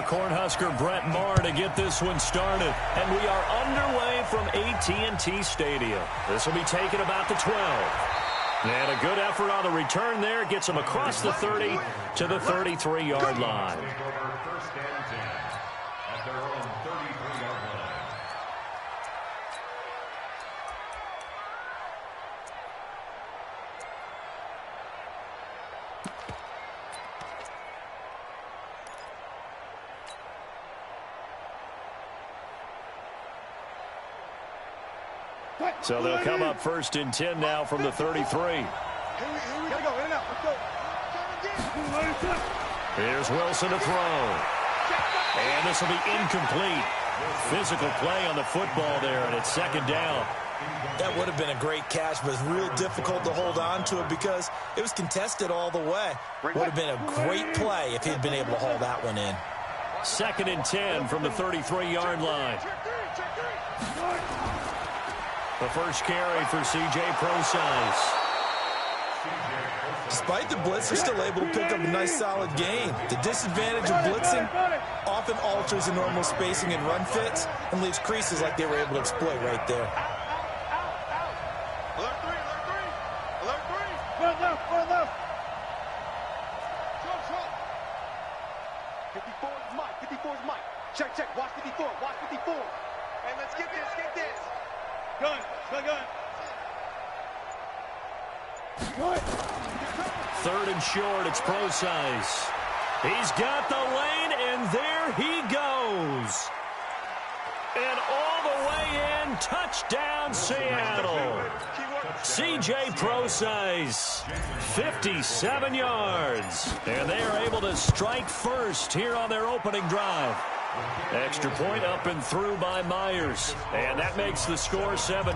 Cornhusker Brett Maher to get this one started. And we are underway from AT&T Stadium. This will be taken about the 12. And a good effort on the return there. Gets him across the 30 to the 33-yard line. So they'll come up 1st and 10 now from the 33. Here's Wilson to throw. And this will be incomplete. Physical play on the football there, and it's 2nd down. That would have been a great catch, but it's real difficult to hold on to it because it was contested all the way. Would have been a great play if he'd been able to haul that one in. 2nd and 10 from the 33-yard line. The first carry for C.J. Prosise. Despite the blitz, they're still able to pick up a nice, solid gain. The disadvantage of blitzing often alters the normal spacing and run fits and leaves creases like they were able to exploit right there. Alert 3, alert 3. Alert 3. Run left. Short. 54 is Mike. Check. Watch 54. Hey, let's get this. Gun. 3rd and short, it's Prosise. He's got the lane, and there he goes. And all the way in, touchdown Seattle. C.J. Prosise, 57 yards. And they are able to strike first here on their opening drive. Extra point up and through by Myers. And that makes the score 7-0.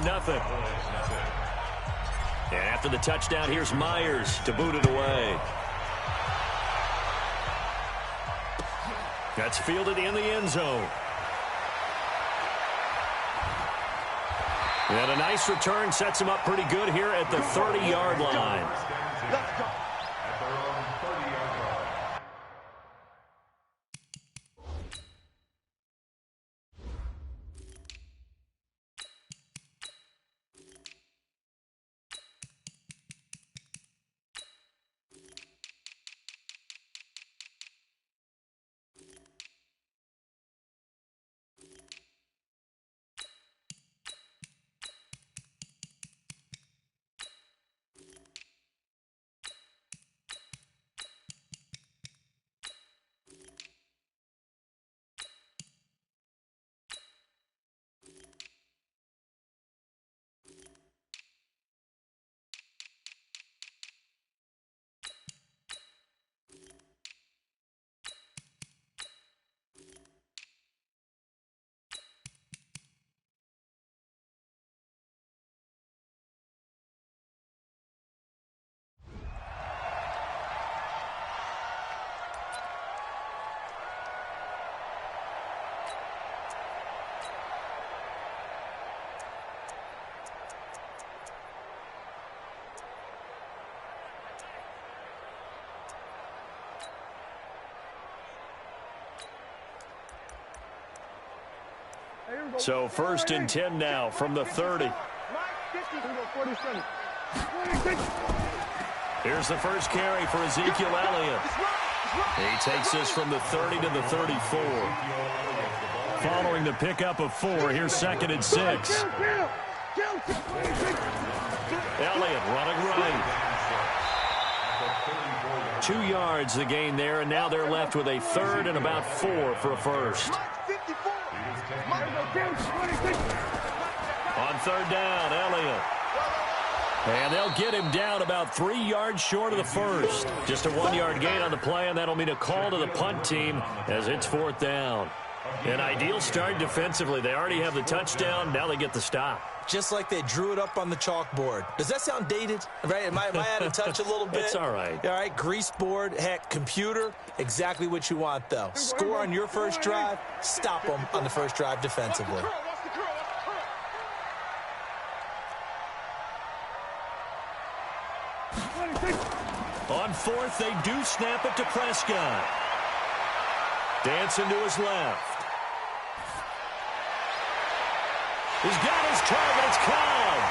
And after the touchdown, here's Myers to boot it away. That's fielded in the end zone. And a nice return sets him up pretty good here at the 30-yard line. Let's go. So 1st and 10 now from the 30. Here's the first carry for Ezekiel Elliott. He takes this from the 30 to the 34. Following the pickup of 4, here's 2nd and 6. Elliott running right. 2 yards the gain there, and now they're left with a 3rd and about 4 for a first. On 3rd down, Elliott. And they'll get him down about 3 yards short of the first. Just a 1-yard gain on the play, and that'll mean a call to the punt team as it's 4th down. An ideal start defensively. They already have the touchdown. Now they get the stop. Just like they drew it up on the chalkboard. Does that sound dated? Right? Am I out of touch a little bit? It's all right. All right, grease board, heck, computer, exactly what you want, though. Score on your first drive, stop them on the first drive defensively. On 4th, they do snap it to Prescott. Dancing to his left. He's got his target. It's Cobb.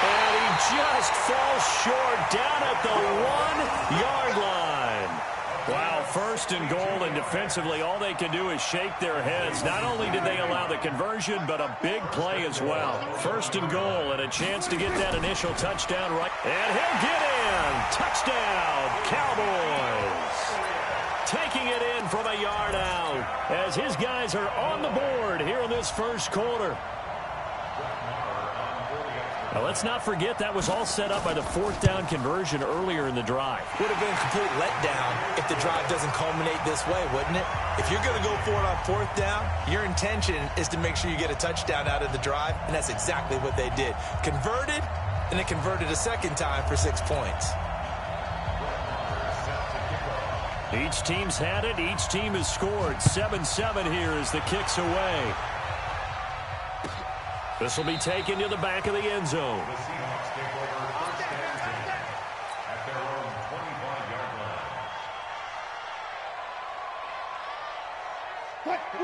And he just falls short down at the 1-yard line. Wow, first and goal, and defensively all they can do is shake their heads. Not only did they allow the conversion, but a big play as well. First and goal and a chance to get that initial touchdown right. And he'll get in. Touchdown, Cowboys. Taking it in from a yard out as his guys are on the board here in this first quarter. Now, let's not forget that was all set up by the fourth down conversion earlier in the drive. Would have been a complete letdown if the drive doesn't culminate this way, wouldn't it? If you're going to go for it on fourth down, your intention is to make sure you get a touchdown out of the drive, and that's exactly what they did. Converted, and it converted a second time for 6 points. Each team's had it. Each team has scored. 7-7 here as the kick's away. This will be taken to the back of the end zone.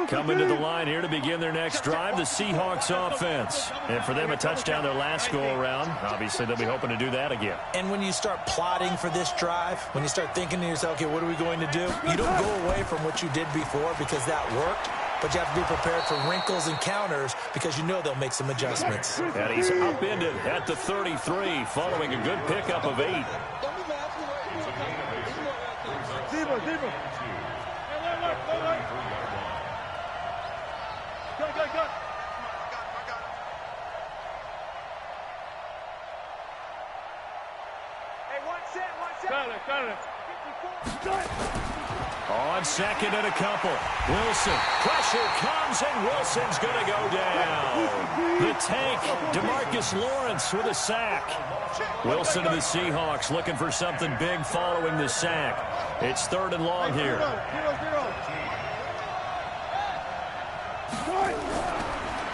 Coming to the line here to begin their next drive, the Seahawks offense. And for them, a touchdown their last go-around. Obviously, they'll be hoping to do that again. And when you start plotting for this drive, when you start thinking to yourself, okay, what are we going to do? You don't go away from what you did before because that worked. But you have to be prepared for wrinkles and counters because you know they'll make some adjustments. And he's upended at the 33 following a good pickup of 8. On second and a couple. Wilson. Pressure comes, and Wilson's going to go down. The tank, DeMarcus Lawrence with a sack. Wilson and the Seahawks looking for something big following the sack. It's 3rd and long here.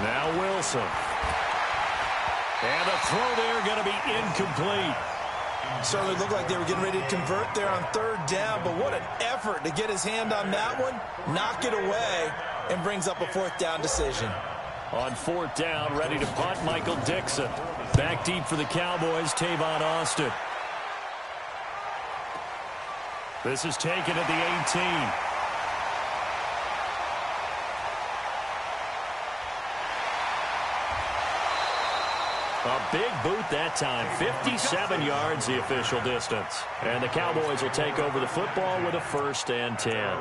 Now Wilson. And the throw there going to be incomplete. Certainly looked like they were getting ready to convert there on 3rd down, but what an effort to get his hand on that one, knock it away, and brings up a 4th down decision. On 4th down, ready to punt, Michael Dixon. Back deep for the Cowboys, Tavon Austin. This is taken at the 18. A big boot that time. 57 yards the official distance. And the Cowboys will take over the football with a 1st and 10.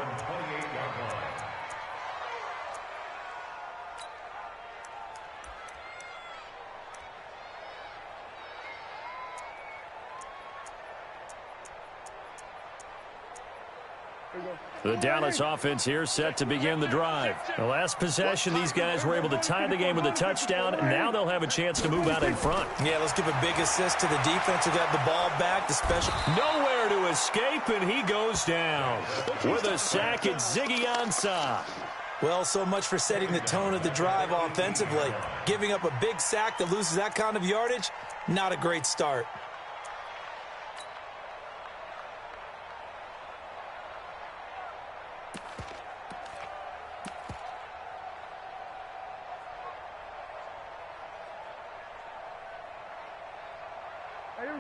The Dallas offense here set to begin the drive. The last possession, these guys were able to tie the game with a touchdown, and now they'll have a chance to move out in front. Yeah, let's give a big assist to the defense who got the ball back. The special. Nowhere to escape, and he goes down. With a sack, it's Ziggy Ansah. Well, so much for setting the tone of the drive offensively. Giving up a big sack that loses that kind of yardage, not a great start.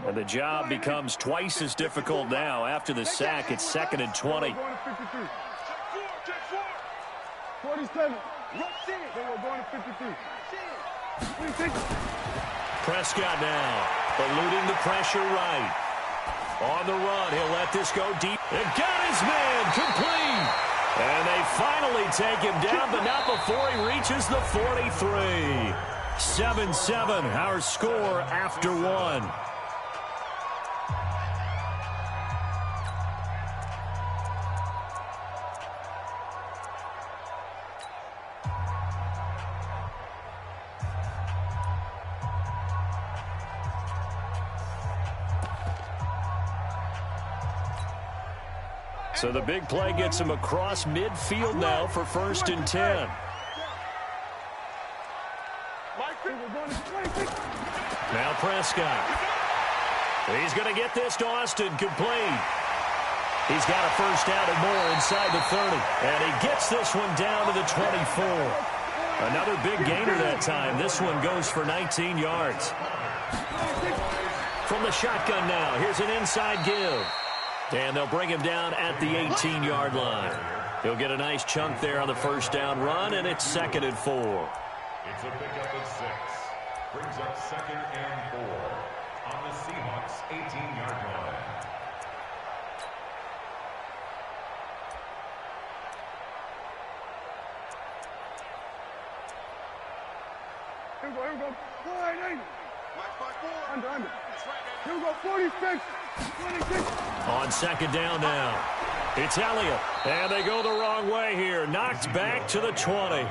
And the job becomes twice as difficult now. After the sack, it's 2nd and 20. 47. Prescott now, eluding the pressure right. On the run, he'll let this go deep. And got his man complete. And they finally take him down, but not before he reaches the 43. 7-7, our score after 1. So the big play gets him across midfield now for 1st and 10. Now Prescott. He's going to get this to Austin complete. He's got a first down and more inside the 30. And he gets this one down to the 24. Another big gainer that time. This one goes for 19 yards. From the shotgun now, here's an inside give. And they'll bring him down at the 18-yard line. He'll get a nice chunk there on the first down run, and it's 2nd and 4. It's a pickup of 6. Brings up 2nd and 4 on the Seahawks' 18-yard line. Here we go. 480. Under. Here we go. 46. 26. On 2nd down now. It's Elliott. And they go the wrong way here. Knocked back to the 20.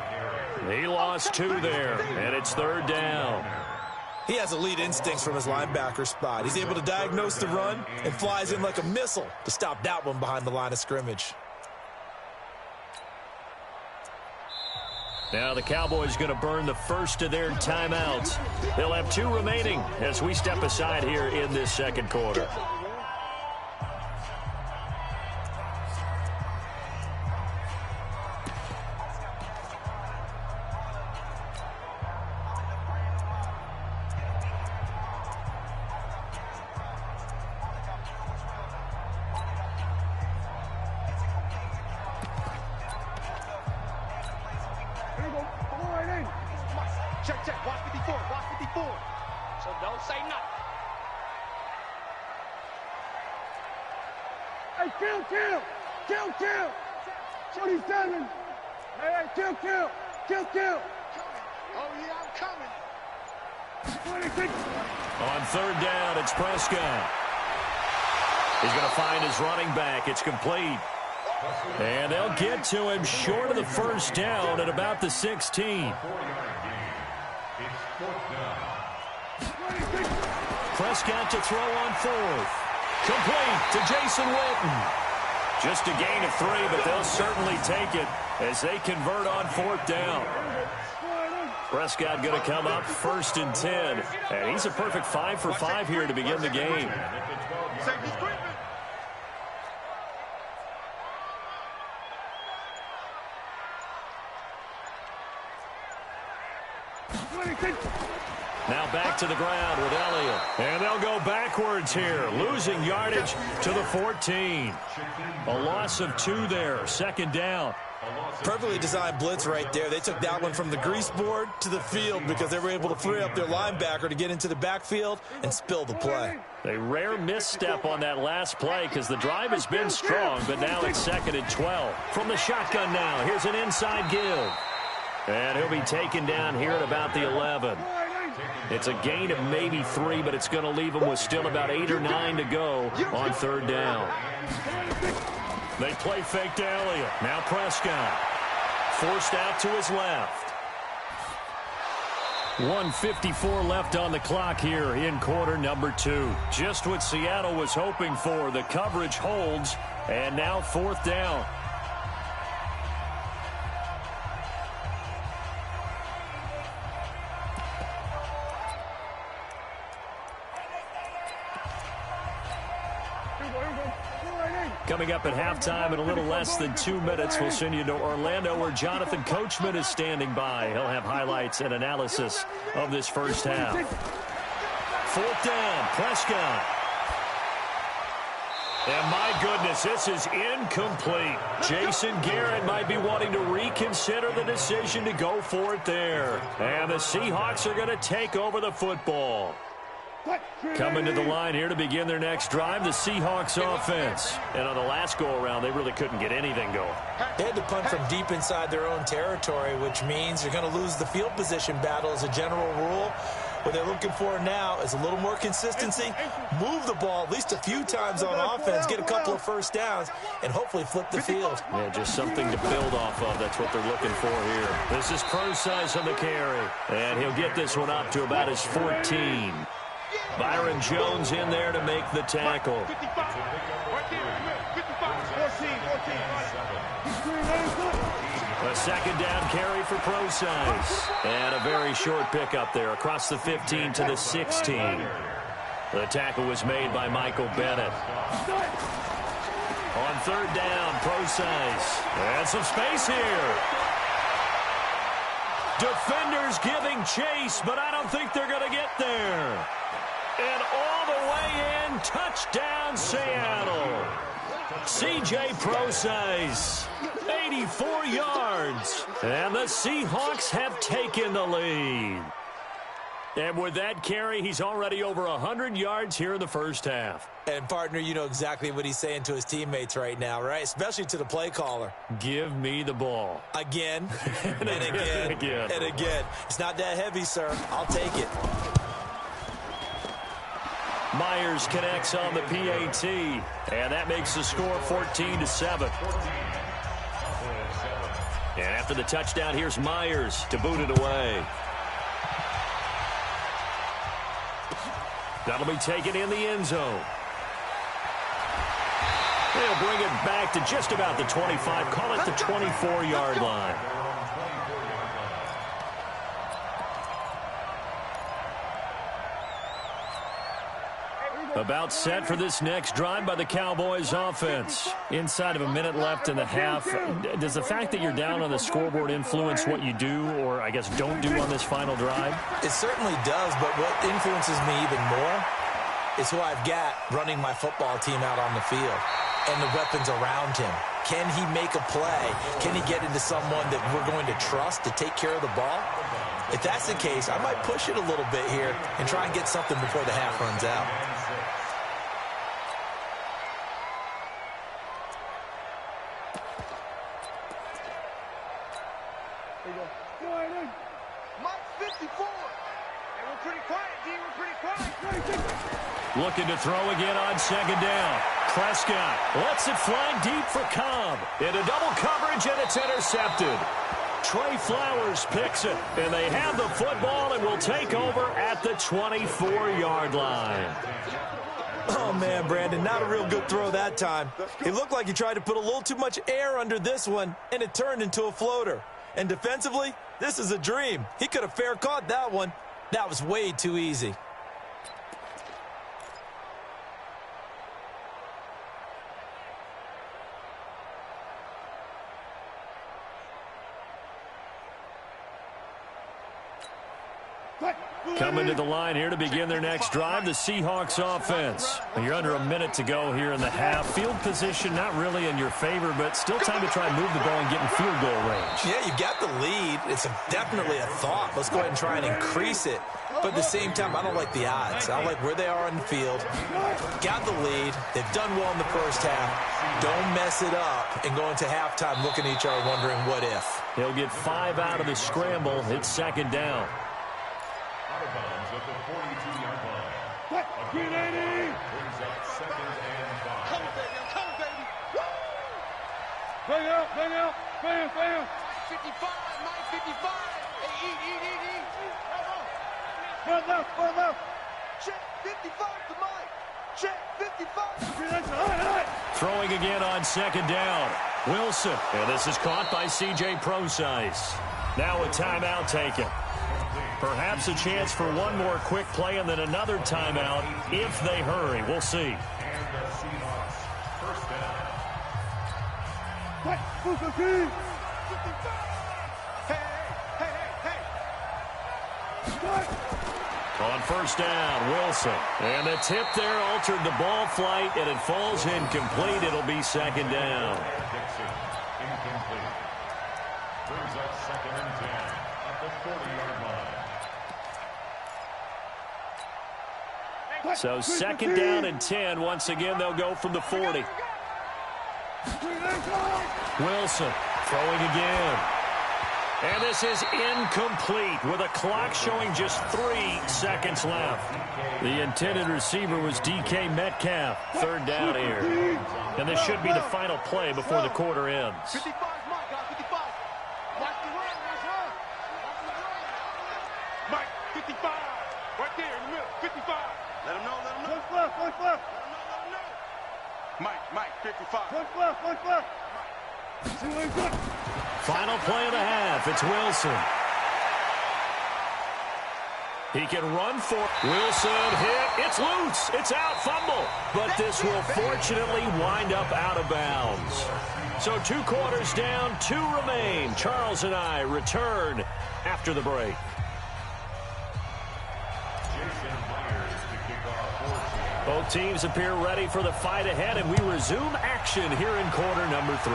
He lost 2 there. And it's 3rd down. He has elite instincts from his linebacker spot. He's able to diagnose the run and flies in like a missile to stop that one behind the line of scrimmage. Now the Cowboys going to burn the first of their timeouts. They'll have 2 remaining as we step aside here in this 2nd quarter. Check. Watch 54. So don't say nothing. Hey, kill. 27. Hey, kill. Oh, yeah, I'm coming. 26. On 3rd down, it's Prescott. He's going to find his running back. It's complete. And they'll get to him short of the first down at about the 16. Prescott to throw on 4th. Complete to Jason Witten. Just a gain of 3, but they'll certainly take it as they convert on 4th down. Prescott going to come up 1st and 10. And he's a perfect 5 for 5 here to begin the game. Now back to the ground with Elliott. And they'll go backwards here, losing yardage to the 14. A loss of 2 there, 2nd down. Perfectly designed blitz right there. They took that one from the grease board to the field because they were able to free up their linebacker to get into the backfield and spill the play. A rare misstep on that last play because the drive has been strong, but now it's 2nd and 12. From the shotgun now, here's an inside give. And he'll be taken down here at about the 11. It's a gain of maybe 3, but it's going to leave him with still about 8 or 9 to go on 3rd down. They play fake to Elliott. Now Prescott. Forced out to his left. 1:54 left on the clock here in quarter number 2. Just what Seattle was hoping for. The coverage holds, and now 4th down. Coming up at halftime in a little less than 2 minutes, we'll send you to Orlando where Jonathan Coachman is standing by. He'll have highlights and analysis of this first half. 4th down, Prescott. And my goodness, this is incomplete. Jason Garrett might be wanting to reconsider the decision to go for it there. And the Seahawks are going to take over the football. Coming to the line here to begin their next drive, the Seahawks offense. And on the last go-around, they really couldn't get anything going. They had to punt from deep inside their own territory, which means you're going to lose the field position battle as a general rule. What they're looking for now is a little more consistency, move the ball at least a few times on offense, get a couple of first downs, and hopefully flip the field. Yeah, just something to build off of. That's what they're looking for here. This is Prosise on the carry. And he'll get this one up to about his 14. Byron Jones in there to make the tackle. A 2nd down carry for Prosise. And a very short pickup there across the 15 to the 16. The tackle was made by Michael Bennett. On third down, Procise. And some space here. Defenders giving chase, but I don't think they're going to get there. And all the way in, touchdown Seattle. C.J. Procise, 84 yards. And the Seahawks have taken the lead. And with that carry, he's already over 100 yards here in the first half. And, partner, you know exactly what he's saying to his teammates right now, right? Especially to the play caller. Give me the ball. Again, and again, and again. It's not that heavy, sir. I'll take it. Myers connects on the PAT, and that makes the score 14-7. And after the touchdown, here's Myers to boot it away. That'll be taken in the end zone. They'll bring it back to just about the 25, call it the 24-yard line. About set for this next drive by the Cowboys offense. Inside of a minute left in the half. Does the fact that you're down on the scoreboard influence what you do, or I guess don't do on this final drive? It certainly does, but what influences me even more is who I've got running my football team out on the field and the weapons around him. Can he make a play? Can he get into someone that we're going to trust to take care of the ball? If that's the case, I might push it a little bit here and try and get something before the half runs out. Looking to throw again on second down. Prescott lets it fly deep for Cobb. Into double coverage, and it's intercepted. Trey Flowers picks it, and they have the football and will take over at the 24-yard line. Oh, man, Brandon, not a real good throw that time. It looked like he tried to put a little too much air under this one, and it turned into a floater. And defensively, this is a dream. He could have fair caught that one. That was way too easy. Coming to the line here to begin their next drive, the Seahawks offense. You're under a minute to go here in the half. Field position not really in your favor, but still time to try and move the ball and get in field goal range. Yeah, you got the lead. It's definitely a thought. Let's go ahead and try and increase it. But at the same time, I don't like the odds. I don't like where they are on the field. Got the lead. They've done well in the first half. Don't mess it up and go into halftime looking at each other wondering what if. He'll get 5 out of the scramble. It's second down. Out of bounds at the 42-yard line. Brings up second and 5. Come, baby. Come, baby. Woo! Bang out. 55, 955. Hey, eat. Front left. Check 55 to Mike. Check 55. Throwing again on second down. Wilson. And this is caught by C.J. Procise. Now a timeout taken. Perhaps a chance for one more quick play and then another timeout if they hurry. We'll see. And the Seahawks first down. On first down, Wilson. And the tip there altered the ball flight, and it falls incomplete. It'll be second down. Dixon, incomplete. Brings up second and 10 at the 40-yard line. So second down and 10. Once again, they'll go from the 40. Wilson throwing again. And this is incomplete with a clock showing just 3 seconds left. The intended receiver was DK Metcalf. Third down here. And this should be the final play before the quarter ends. 55 Mike, guys, 55. Watch the run. Mike, 55. Right there in the middle, 55. Let him know. Push left. Mike, 55. Push left. Final play of the half. It's Wilson. He can run for Wilson hit. It's loose. It's out. Fumble. But this will fortunately wind up out of bounds. So 2 quarters down, 2 remain. Charles and I return after the break. Both teams appear ready for the fight ahead, and we resume action here in quarter number 3.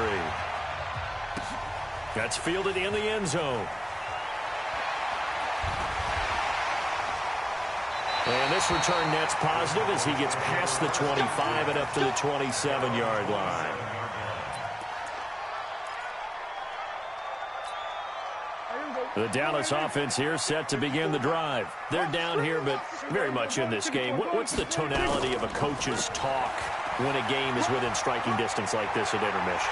That's fielded in the end zone. And this return net's positive as he gets past the 25 and up to the 27-yard line. The Dallas offense here set to begin the drive. They're down here, but very much in this game. What's the tonality of a coach's talk when a game is within striking distance like this at intermission?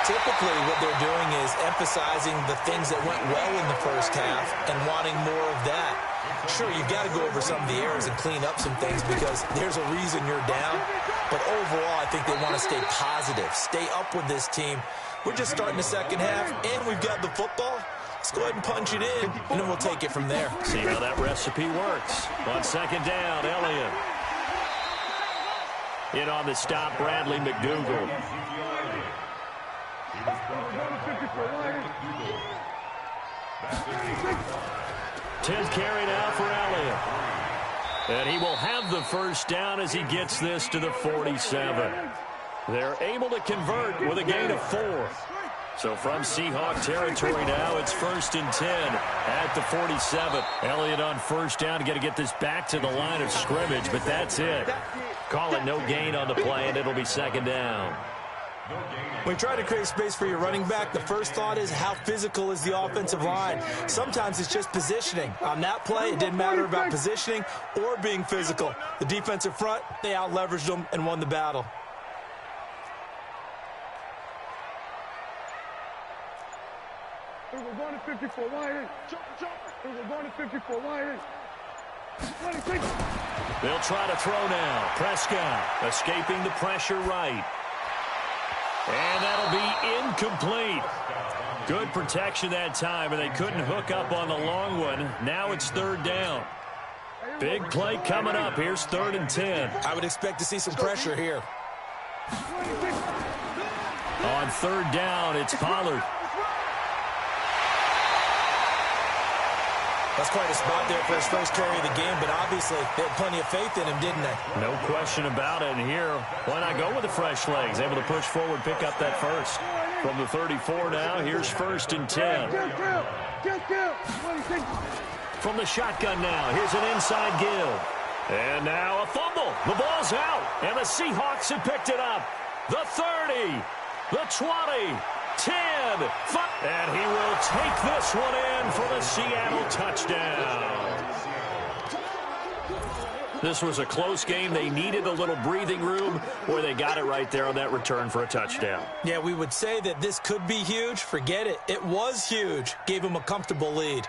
Typically, what they're doing is emphasizing the things that went well in the first half and wanting more of that. Sure, you've got to go over some of the errors and clean up some things because there's a reason you're down. But overall, I think they want to stay positive, stay up with this team. We're just starting the second half, and we've got the football. Let's go ahead and punch it in, and then we'll take it from there. See how that recipe works. On second down, Elliott. In on the stop, Bradley McDougald. 10th carry now for Elliott. And he will have the first down as he gets this to the 47. They're able to convert with a gain of 4. So from Seahawk territory now, it's 1st and 10 at the 47. Elliott on first down, got to get this back to the line of scrimmage, but that's it. Call it no gain on the play, and it'll be second down. When you try to create space for your running back, the first thought is how physical is the offensive line. Sometimes it's just positioning. On that play, it didn't matter about positioning or being physical. The defensive front, they out-leveraged them and won the battle. We're going to 54 wide in. We're going to 54 wide in. They'll try to throw now. Prescott escaping the pressure right. And that'll be incomplete. Good protection that time, and they couldn't hook up on the long one. Now it's 3rd down. Big play coming up. Here's 3rd and 10. I would expect to see some pressure here. On 3rd down, it's Pollard. That's quite a spot there for his first carry of the game, but obviously they had plenty of faith in him, didn't they? No question about it. And here, why not go with the fresh legs? Able to push forward, pick up that first. From the 34 now, here's 1st and 10. From the shotgun now, here's an inside give. And now a fumble. The ball's out, and the Seahawks have picked it up. The 30, the 20. 10, 5, and he will take this one in for the Seattle touchdown. This was a close game. They needed a little breathing room where they got it right there on that return for a touchdown. Yeah, we would say that this could be huge. Forget it. It was huge. Gave him a comfortable lead.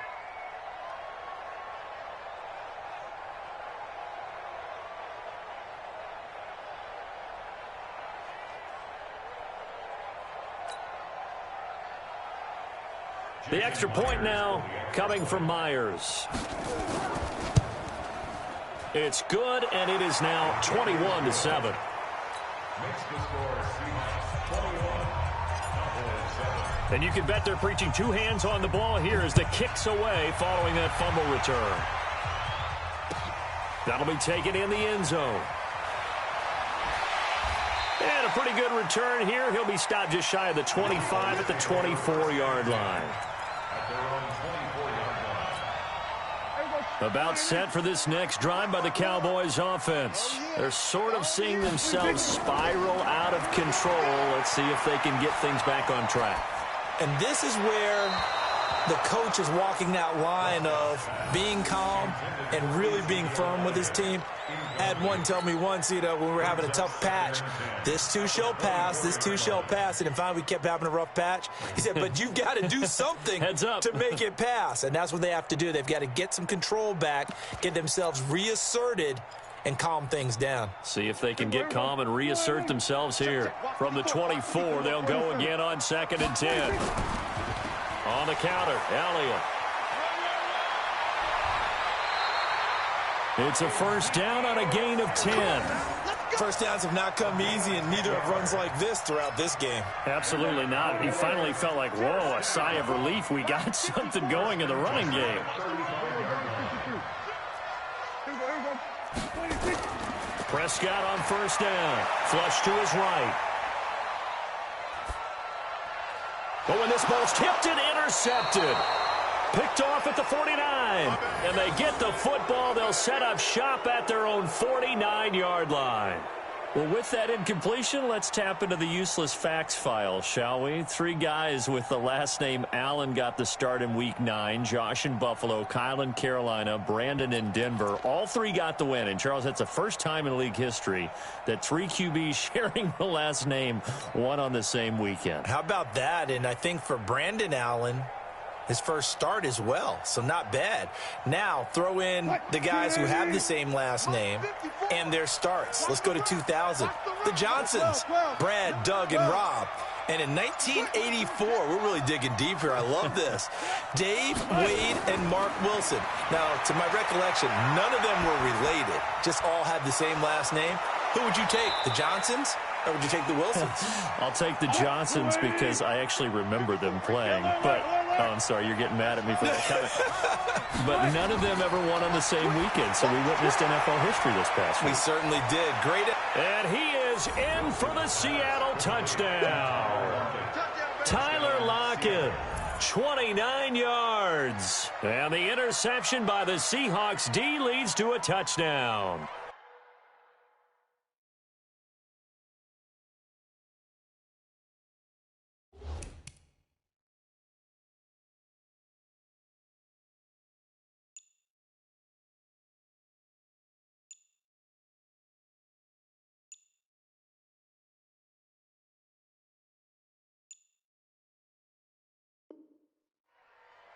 The extra point now coming from Myers. It's good, and it is now 21-7. And you can bet they're preaching 2 hands on the ball here as the kick's away following that fumble return. That'll be taken in the end zone. And a pretty good return here. He'll be stopped just shy of the 25 at the 24-yard line. About set for this next drive by the Cowboys offense. They're sort of seeing themselves spiral out of control. Let's see if they can get things back on track. And this is where the coach is walking that line of being calm and really being firm with his team. I had one tell me once, when we were having a tough patch, this too shall pass, this too shall pass. And finally we kept having a rough patch. He said, but you've got to do something to make it pass. And that's what they have to do. They've got to get some control back, get themselves reasserted, and calm things down. See if they can get calm and reassert themselves here. From the 24, they'll go again on 2nd and 10. On the counter, Elliott. It's a first down on a gain of 10. First downs have not come easy, and neither have runs like this throughout this game. Absolutely not. He finally felt like, whoa, a sigh of relief. We got something going in the running game. Prescott on first down. Flush to his right. Oh, and this ball's tipped and intercepted. Picked off at the 49. And they get the football. They'll set up shop at their own 49-yard line. Well, with that incompletion, let's tap into the useless facts file, shall we? 3 guys with the last name Allen got the start in Week 9. Josh in Buffalo, Kyle in Carolina, Brandon in Denver. All 3 got the win. And, Charles, that's the first time in league history that 3 QBs sharing the last name won on the same weekend. How about that? And I think for Brandon Allen, his first start as well, so not bad. Now, throw in the guys who have the same last name and their starts. Let's go to 2000. The Johnsons, Brad, Doug, and Rob. And in 1984, we're really digging deep here. I love this. Dave, Wade, and Mark Wilson. Now, to my recollection, none of them were related. Just all had the same last name. Who would you take, the Johnsons? Or would you take the Wilsons? I'll take the Johnsons because I actually remember them playing. But, oh, I'm sorry, you're getting mad at me for that comment. But none of them ever won on the same weekend, so we witnessed NFL history this past week. We certainly did. Great. And he is in for the Seattle touchdown. Tyler Lockett, 29 yards. And the interception by the Seahawks D leads to a touchdown.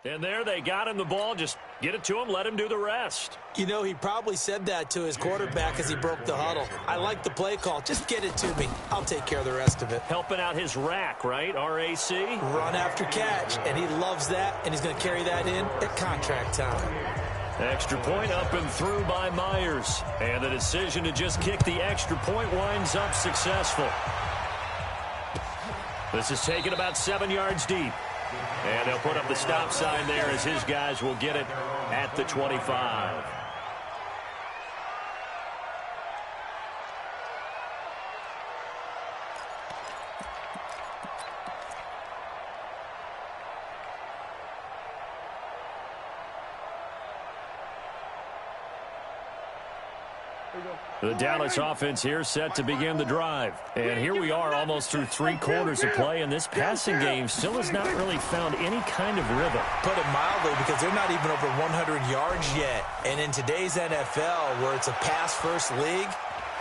And there they got him the ball. Just get it to him, let him do the rest. You know, he probably said that to his quarterback as he broke the huddle. I like the play call. Just get it to me. I'll take care of the rest of it. Helping out his rack, right? R-A-C? Run after catch. And he loves that, and he's going to carry that in at contract time. Extra point up and through by Myers. And the decision to just kick the extra point winds up successful. This is taken about 7 yards deep. And they'll put up the stop sign there as his guys will get it at the 25. The Dallas offense here set to begin the drive. And here we are almost through 3 quarters of play, and this passing game still has not really found any kind of rhythm. Put it mildly, because they're not even over 100 yards yet. And in today's NFL, where it's a pass-first league.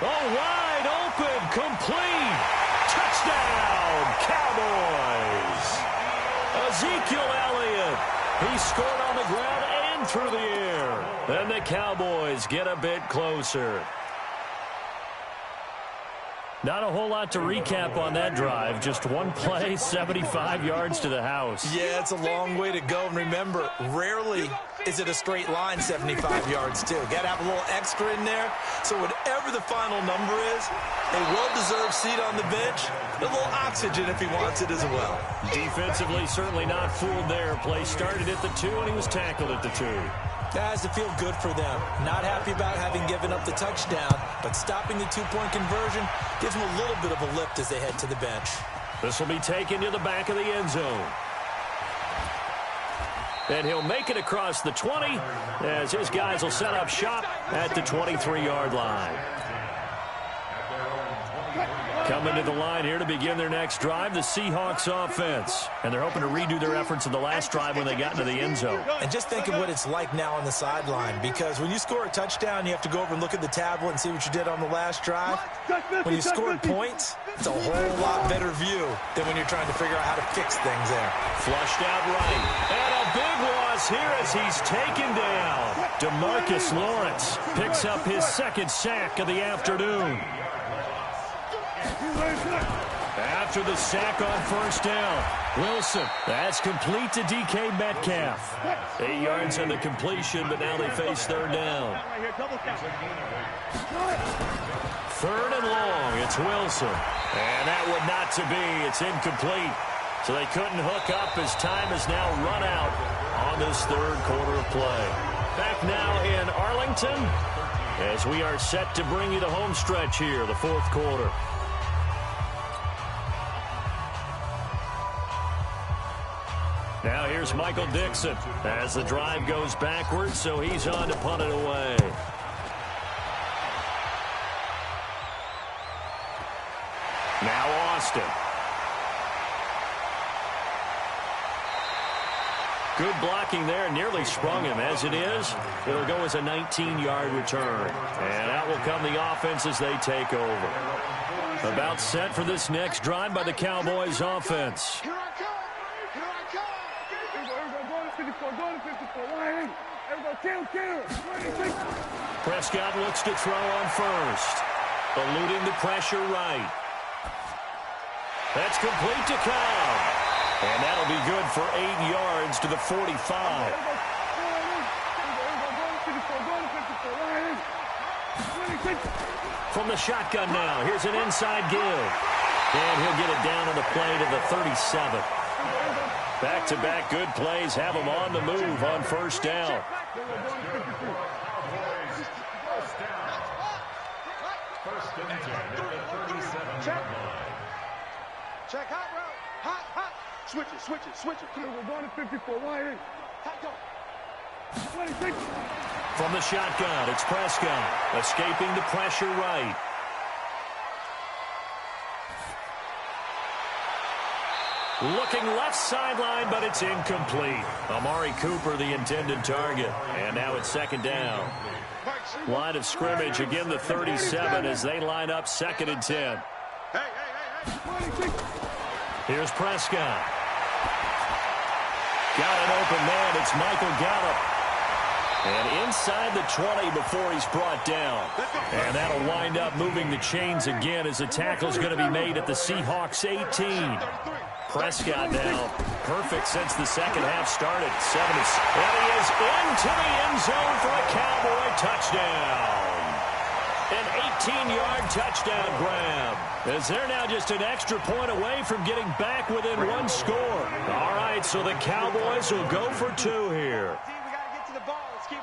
Oh, wide open, complete. Touchdown, Cowboys. Ezekiel Elliott. He scored on the ground and through the air. And the Cowboys get a bit closer. Not a whole lot to recap on that drive. Just one play, 75 yards to the house. Yeah, it's a long way to go. And remember, rarely is it a straight line 75 yards, too. Got to have a little extra in there. So whatever the final number is, a well-deserved seat on the bench, a little oxygen if he wants it as well. Defensively, certainly not fooled there. Play started at the 2, and he was tackled at the 2. That has to feel good for them. Not happy about having given up the touchdown, but stopping the 2-point conversion gives them a little bit of a lift as they head to the bench. This will be taken to the back of the end zone. And he'll make it across the 20 as his guys will set up shop at the 23-yard line. Coming to the line here to begin their next drive, the Seahawks offense. And they're hoping to redo their efforts in the last drive when they got into the end zone. And just think of what it's like now on the sideline, because when you score a touchdown, you have to go over and look at the tablet and see what you did on the last drive. When you scored points, it's a whole lot better view than when you're trying to figure out how to fix things there. Flushed out right. And a big loss here as he's taken down. DeMarcus Lawrence picks up his second sack of the afternoon. After the sack on first down, Wilson. That's complete to DK Metcalf. 8 yards on the completion, but now they face third down. Third and long, it's Wilson. And that would not to be. It's incomplete. So they couldn't hook up as time is now run out on this third quarter of play. Back now in Arlington as we are set to bring you the home stretch here, the fourth quarter. Now here's Michael Dixon as the drive goes backwards, so he's on to punt it away. Now Austin. Good blocking there, nearly sprung him. As it is, it'll go as a 19-yard return. And out will come the offense as they take over. About set for this next drive by the Cowboys offense. Here I come! Here I come! Everybody go to 54, go to 54. Why ain't? Everybody kill. Prescott looks to throw on first. Eluding the pressure right. That's complete to Cobb. And that'll be good for 8 yards to the 45. From the shotgun now, here's an inside give. And he'll get it down on the play to the 37. Back-to-back good plays have him on the move on first down. First and 10 at the 37-yard line. Check hot route. Hot. Switch it. We're going to 54. Why ain't? Hot go. 26. From the shotgun, it's Prescott. Escaping the pressure right. Looking left sideline, but it's incomplete. Amari Cooper, the intended target. And now it's second down. Line of scrimmage, again the 37 as they line up second and 10. Hey. 26. Here's Prescott. Got an open man. It's Michael Gallup. And inside the 20 before he's brought down. And that'll wind up moving the chains again as the tackle's going to be made at the Seahawks 18. Prescott now perfect since the second half started. And he is into the end zone for a Cowboy touchdown. An 18-yard touchdown grab. As they're now just an extra point away from getting back within one score. All right, so the Cowboys will go for two here. We got to get to the ball. Let's keep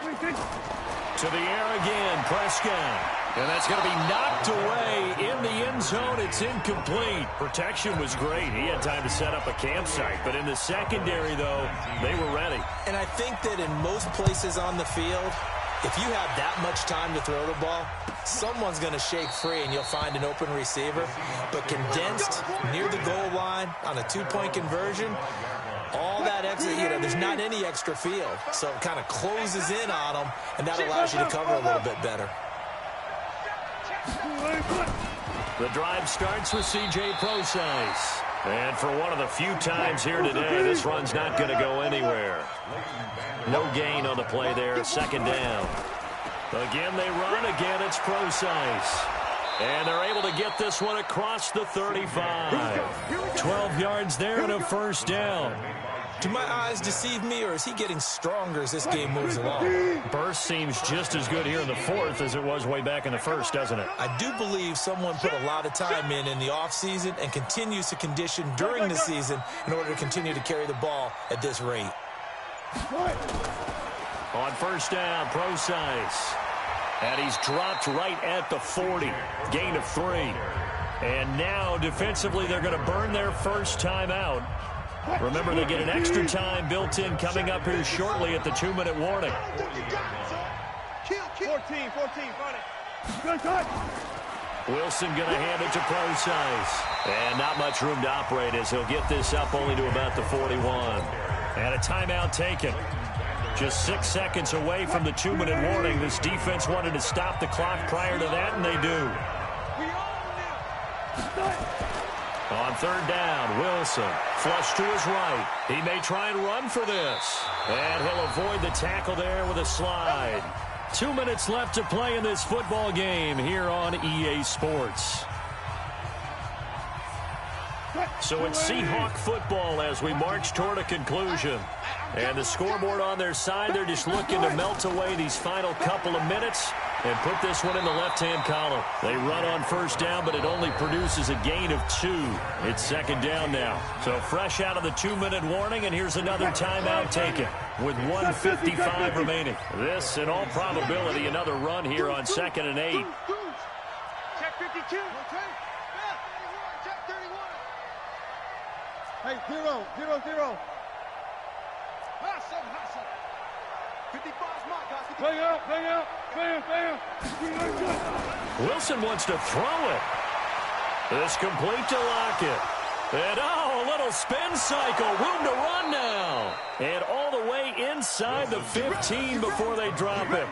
moving. To the air again, Prescott. And that's going to be knocked away in the end zone. It's incomplete. Protection was great. He had time to set up a campsite. But in the secondary, though, they were ready. And I think that in most places on the field, if you have that much time to throw the ball, someone's going to shake free and you'll find an open receiver. But condensed near the goal line on a two-point conversion, all that extra, there's not any extra field. So it kind of closes in on them, and that allows you to cover a little bit better. The drive starts with C.J. Prosise. And for one of the few times here today, this run's not going to go anywhere. No gain on the play there, second down. Again, they run. Again, it's Prosise. And they're able to get this one across the 35. 12 yards there and a first down. Do my eyes deceive me, or is he getting stronger as this game moves along? Burst seems just as good here in the fourth as it was way back in the first, doesn't it? I do believe someone put a lot of time in the offseason and continues to condition during the season in order to continue to carry the ball at this rate. On first down, Prosise. And he's dropped right at the 40. Gain of 3. And now, defensively, they're going to burn their first time out. Remember, they get an extra time built in coming up here shortly at the 2-minute warning. 14, Wilson going to hand it to Prosise. And not much room to operate as he'll get this up only to about the 41. And a timeout taken. Just 6 seconds away from the 2-minute warning. This defense wanted to stop the clock prior to that, and they do. On third down, Wilson flush to his right. He may try and run for this. And he'll avoid the tackle there with a slide. 2 minutes left to play in this football game here on EA Sports. So it's Seahawk football as we march toward a conclusion. And the scoreboard on their side, they're just looking to melt away these final couple of minutes and put this one in the left-hand column. They run on first down, but it only produces a gain of 2. It's second down now. So fresh out of the 2-minute warning, and here's another timeout taken with 1:55 remaining. This, in all probability, another run here on 2nd and 8. Check 52. Check 31. Hey, 0-0-0. Hustle, hustle. 55's mark, guys. 55. Bang out, bang out, bang, bang. Wilson wants to throw it. This complete to Lockett. And, oh, a little spin cycle. Room to run now. And all the way inside the 15 before they drop it.